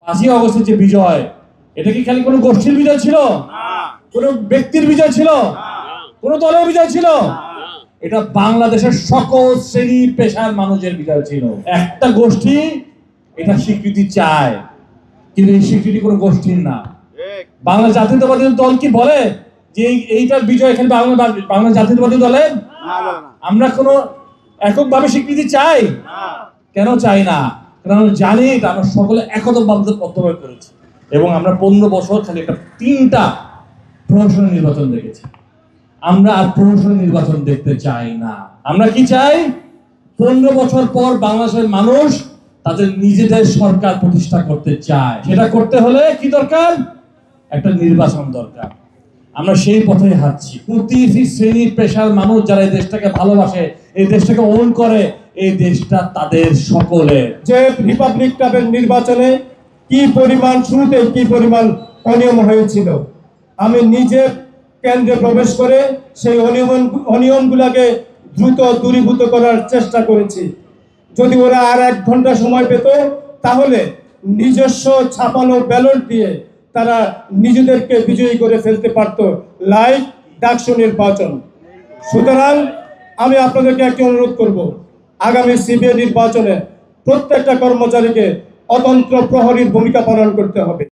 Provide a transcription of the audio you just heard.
5ই আগস্টের যে বিজয়, এটা কি খালি কোনো গোষ্ঠীর বিজয় ছিল? কোনো ব্যক্তির বিজয় ছিল? কোনো দলের বিজয় ছিল? এটা বাংলাদেশের সকল শ্রেণী পেশার মানুষের বিজয় ছিল। একটা গোষ্ঠী এটা স্বীকৃতি চায়, কিন্তু এই স্বীকৃতি কোনো গোষ্ঠীর না। বাংলা জাতীয়তাবাদী দল কি বলে যে এইটার বিজয় এখানে বাংলা জাতীয়তাবাদী দলের? আমরা কোনো এককভাবে স্বীকৃতি চাই? কেন চাই না? কারণ আমরা জানি এটা আমরা সকলে একতভাবে প্রত্যাহার করেছি। এবং আমরা 15 বছর খালি একটা 3টা প্রহসনের নির্বাচন দেখেছি। আমরা আর প্রহসনের নির্বাচন দেখতে চাই না। আমরা কি চাই? 15 বছর পর বাংলাদেশের মানুষ তাদের নিজেদের সরকার প্রতিষ্ঠা করতে চায়। সেটা করতে হলে কি দরকার? একটা নির্বাচন দরকার। আমরা সেই পথে হাঁটছি। প্রতিটি শ্রেণীর পেশার মানুষ যারা এই দেশটাকে ভালোবাসে, এই দেশটাকে ওন করে, এই দেশটা তাদের সকলের। যে রিপাবলিক কাপের নির্বাচনে কি পরিমাণ শুরুতে কি পরিমাণ অনিয়ম হয়েছিল, আমি নিজে কেন্দ্রে প্রবেশ করে সেই অনিয়মগুলোকে দ্রুত দূরীভূত করার চেষ্টা করেছি। যদি ওরা আর 1 ঘন্টা সময় পেত তাহলে নিজস্ব ছাপানো ব্যালট দিয়ে তারা নিজেদেরকে বিজয়ী করে ফেলতে পারত, লাইক ডাকসু নির্বাচন। সুতরাং আমি আপনাদেরকে একটি অনুরোধ করব, আগামী সিবিআই নির্বাচনে প্রত্যেকটা কর্মচারীকে অতন্ত্র প্রহরীর ভূমিকা পালন করতে হবে।